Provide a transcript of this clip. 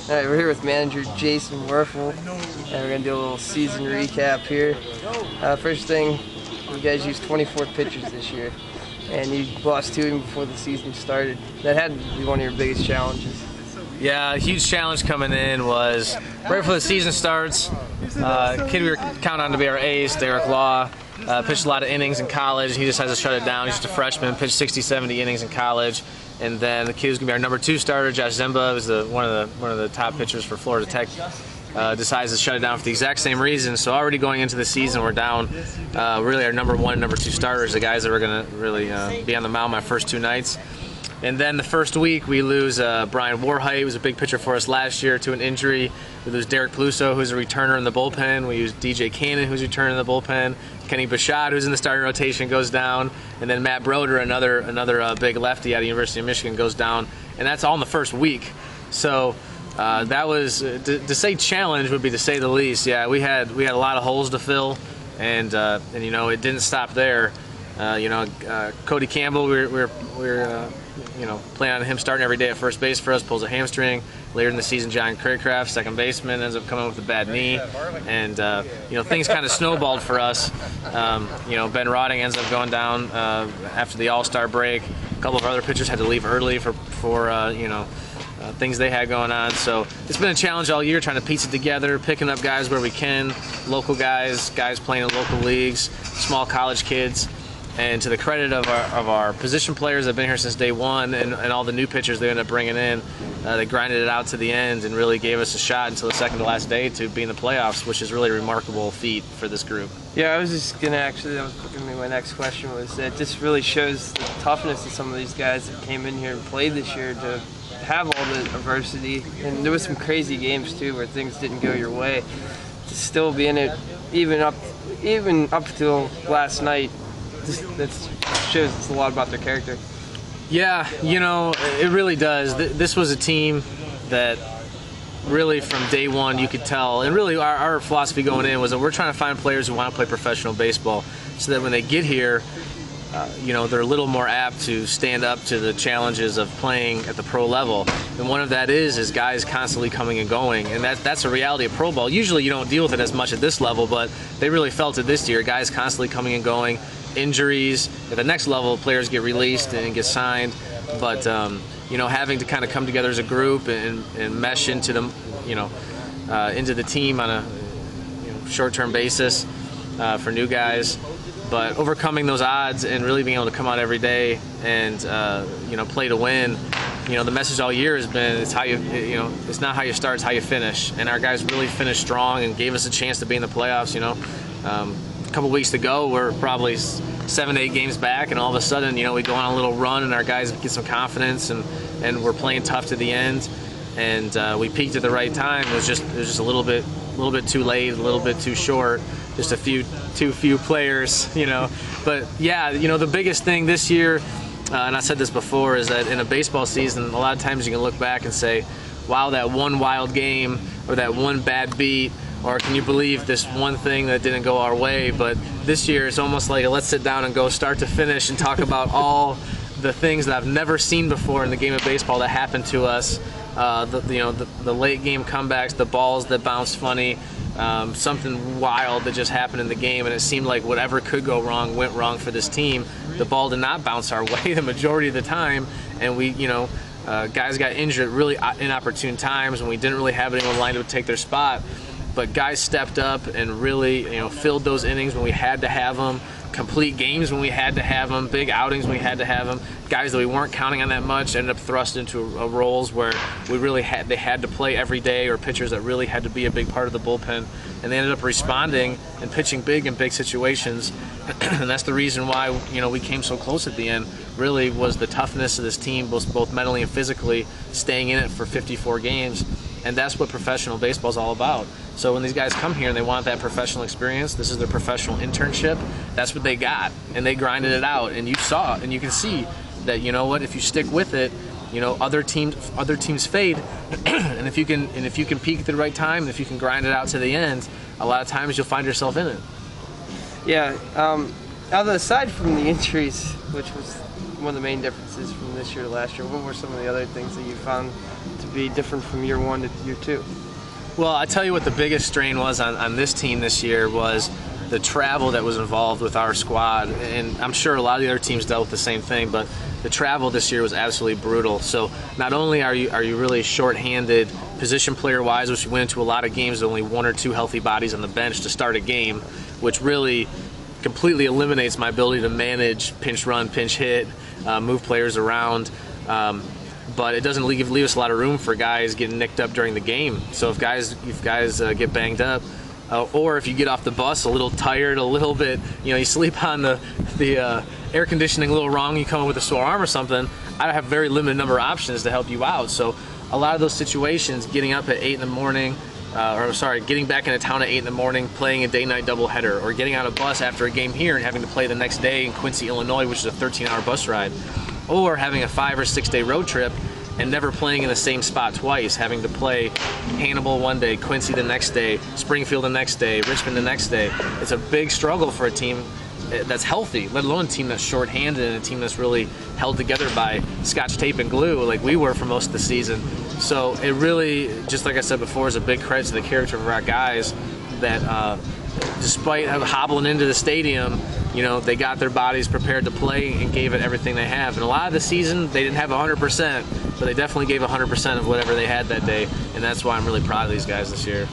All right, we're here with manager Jason Wuerfel, and we're going to do a little season recap here. First thing, you guys used 24 pitchers this year, and you lost 2 even before the season started. That had to be one of your biggest challenges. Yeah, a huge challenge coming in was right before the season starts. Kid we were counting on to be our ace, Derek Law, pitched a lot of innings in college. He decided to shut it down. He's just a freshman, pitched 60, 70 innings in college. And then the kid who's going to be our number 2 starter, Josh Zemba, who's one of the top pitchers for Florida Tech, decides to shut it down for the exact same reason. So already going into the season, we're down really our number 1 and number 2 starters, the guys that were going to really be on the mound my first 2 nights. And then the first week, we lose Brian Warhite, who was a big pitcher for us last year, to an injury. We lose Derek Peluso, who's a returner in the bullpen. We use DJ Cannon, who's returning in the bullpen. Kenny Bashad, who's in the starting rotation, goes down. And then Matt Broder, another big lefty out of the University of Michigan, goes down. And that's all in the first week. So that was, to say challenge would be to say the least. Yeah, we had a lot of holes to fill, and you know, it didn't stop there. Cody Campbell, we're planning on him starting every day at first base for us, pulls a hamstring. Later in the season, John Craycraft, second baseman, ends up coming with a bad knee. And, things kind of snowballed for us. Ben Rodding ends up going down after the All-Star break. A couple of other pitchers had to leave early for things they had going on. So it's been a challenge all year trying to piece it together, picking up guys where we can, local guys playing in local leagues, small college kids. And to the credit of our position players that have been here since day one, and all the new pitchers they ended up bringing in, they grinded it out to the end and really gave us a shot until the second to last day to be in the playoffs, which is really a remarkable feat for this group. Yeah, I was just going to actually, that was going to be my next question, was that this really shows the toughness of some of these guys that came in here and played this year to have all the adversity. And there was some crazy games too where things didn't go your way. To still be in it, even up till last night, that shows us a lot about their character. Yeah, it really does. This was a team that really from day one you could tell, and really our philosophy going in was that we're trying to find players who want to play professional baseball so that when they get here, they're a little more apt to stand up to the challenges of playing at the pro level. And one of that is guys constantly coming and going, and that's a reality of pro ball. Usually you don't deal with it as much at this level, but they really felt it this year. Guys constantly coming and going, injuries. At the next level, players get released and get signed, but having to kind of come together as a group and mesh into the team on a short-term basis for new guys. But overcoming those odds and really being able to come out every day and play to win. The message all year has been it's how it's not how you start, it's how you finish. And our guys really finished strong and gave us a chance to be in the playoffs. A couple weeks to go, we're probably 7, 8 games back, and all of a sudden, we go on a little run, and our guys get some confidence, and we're playing tough to the end. And we peaked at the right time. It was just a little bit too late, a little bit too short. Just too few players, But yeah, the biggest thing this year, and I said this before, is that in a baseball season, a lot of times you can look back and say, wow, that one wild game or that one bad beat, or can you believe this one thing that didn't go our way? But this year it's almost like let's sit down and go start to finish and talk about all the things that I've never seen before in the game of baseball that happened to us. The late game comebacks, the balls that bounced funny, something wild that just happened in the game, and it seemed like whatever could go wrong went wrong for this team. The ball did not bounce our way the majority of the time, and we, guys got injured at really inopportune times, and we didn't really have anyone lined up to take their spot. But guys stepped up and really, filled those innings when we had to have them, complete games when we had to have them, big outings when we had to have them. Guys that we weren't counting on that much ended up thrust into roles where they had to play every day, or pitchers that really had to be a big part of the bullpen, and they ended up responding and pitching big in big situations. And that's the reason why we came so close at the end. Really was the toughness of this team, both mentally and physically, staying in it for 54 games. And that's what professional baseball is all about. So when these guys come here and they want that professional experience, this is their professional internship, that's what they got. And they grinded it out. And you saw, and you can see that, if you stick with it, other teams fade. and if you can peak at the right time, and if you can grind it out to the end, a lot of times you'll find yourself in it. Yeah. Aside from the injuries, which was one of the main differences from this year to last year, what were some of the other things that you found to be different from year 1 to year 2? Well, I tell you what the biggest strain was on this team this year was the travel that was involved with our squad, and I'm sure a lot of the other teams dealt with the same thing, but the travel this year was absolutely brutal. So not only are you really short-handed position player-wise, which we went into a lot of games with only 1 or 2 healthy bodies on the bench to start a game, which really completely eliminates my ability to manage pinch run, pinch hit, move players around. But it doesn't leave us a lot of room for guys getting nicked up during the game. So if guys get banged up, or if you get off the bus a little tired, a little bit, you sleep on the air conditioning a little wrong, you come in with a sore arm or something, I have very limited number of options to help you out. So a lot of those situations, getting up at 8 in the morning, getting back into town at 8 in the morning, playing a day-night doubleheader, or getting on a bus after a game here and having to play the next day in Quincy, Illinois, which is a 13-hour bus ride, or having a 5 or 6 day road trip and never playing in the same spot twice, having to play Hannibal one day, Quincy the next day, Springfield the next day, Richmond the next day. It's a big struggle for a team that's healthy, let alone a team that's short-handed and a team that's really held together by scotch tape and glue like we were for most of the season. So it really, just like I said before, is a big credit to the character of our guys that despite hobbling into the stadium, they got their bodies prepared to play and gave it everything they have. And a lot of the season, they didn't have 100%, but they definitely gave 100% of whatever they had that day. And that's why I'm really proud of these guys this year.